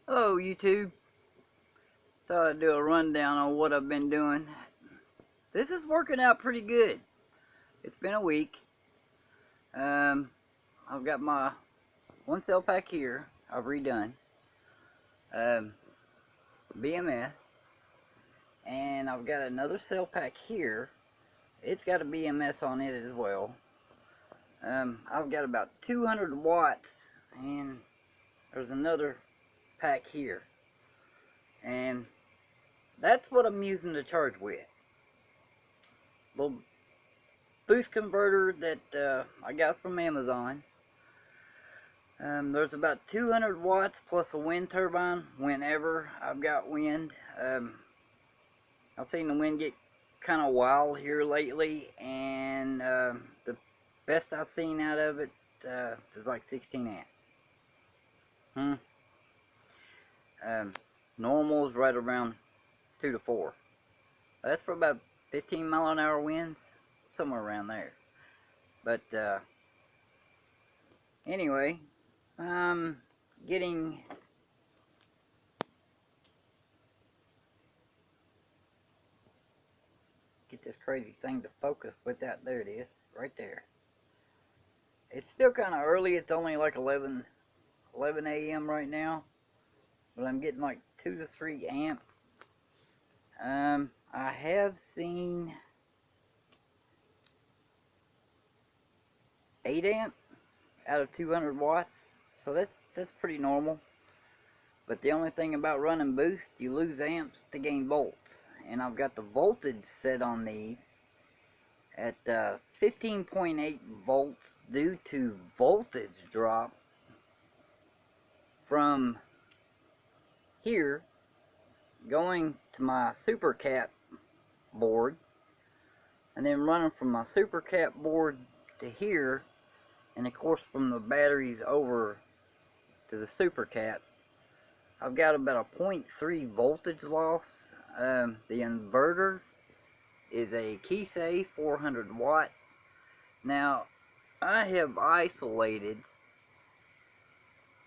Hello YouTube. Thought I'd do a rundown on what I've been doing. This is working out pretty good. It's been a week. Um, I've got my one cell pack here. I've redone. Um, BMS. And I've got another cell pack here. It's got a BMS on it as well. I've got about 200 watts. And there's another pack here. And that's what I'm using to charge with. Little boost converter that I got from Amazon. There's about 200 watts plus a wind turbine whenever I've got wind. I've seen the wind get kind of wild here lately, and the best I've seen out of it is like 16 amp. Um, Normal is right around 2 to 4. That's for about 15 mile an hour winds, somewhere around there. But anyway, I'm getting get this crazy thing to focus with that. There it is, right there. It's still kind of early. It's only like 11 a.m. right now, but I'm getting like 2 to 3 amp. I have seen 8 amp out of 200 watts, so that's pretty normal. But the only thing about running boost, you lose amps to gain volts, and I've got the voltage set on these at 15.8 volts due to voltage drop from here going to my super cap board, and then running from my super cap board to here, and of course from the batteries over to the super cap. I've got about a 0.3 voltage loss. The inverter is a Kisei 400 watt. Now I have isolated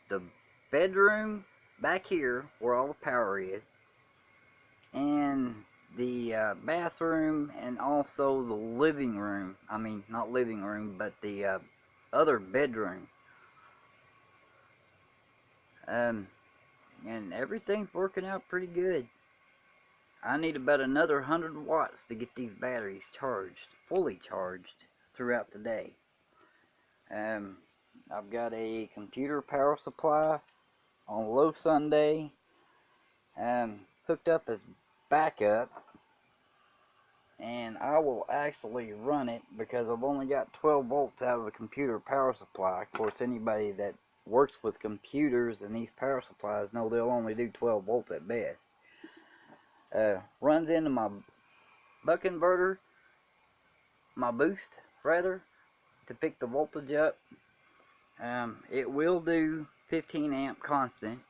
the bedroom back here where all the power is, and the bathroom, and also the living room. I mean, not living room, but the other bedroom. Um, and everything's working out pretty good. I need about another 100 watts to get these batteries charged, fully charged throughout the day. I've got a computer power supply on low Sunday, hooked up as backup, and I will actually run it because I've only got 12 volts out of the computer power supply. Of course, anybody that works with computers and these power supplies know they'll only do 12 volts at best. Runs into my buck inverter, my boost rather, to pick the voltage up. It will do 15 amp constant.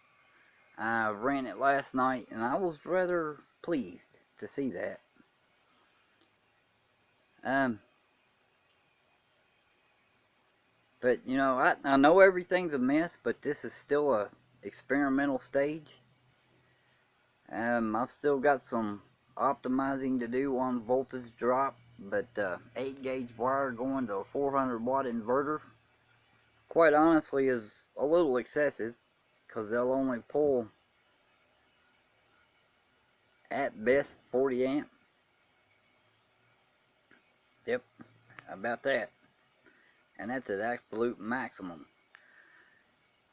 I ran it last night and I was rather pleased to see that. But you know, I know everything's a mess, but this is still a experimental stage. I've still got some optimizing to do on voltage drop, but 8 gauge wire going to a 400 watt inverter, quite honestly, is a little excessive, because they'll only pull at best 40 amp. Yep, about that. And that's at absolute maximum.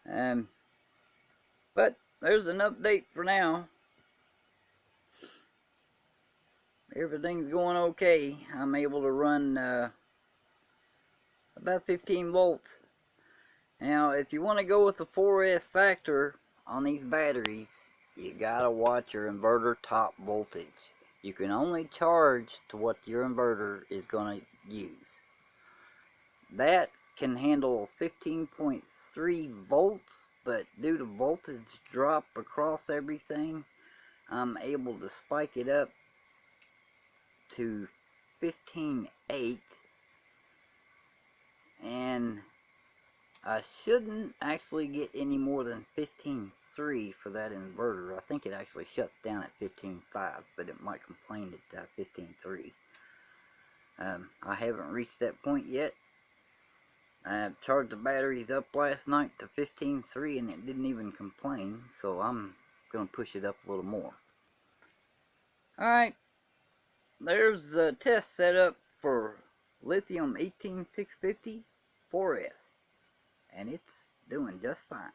But there's an update for now. Everything's going okay. I'm able to run about 15 volts. Now, if you want to go with the 4S factor on these batteries, you gotta watch your inverter top voltage. You can only charge to what your inverter is going to use. That can handle 15.3 volts, but due to voltage drop across everything, I'm able to spike it up to 15.8, and I shouldn't actually get any more than 15.6. 15.3 for that inverter. I think it actually shuts down at 15.5, but it might complain at 15.3. I haven't reached that point yet. I charged the batteries up last night to 15.3 and it didn't even complain, so I'm going to push it up a little more. Alright, there's the test setup for lithium 18650 4S, and it's doing just fine.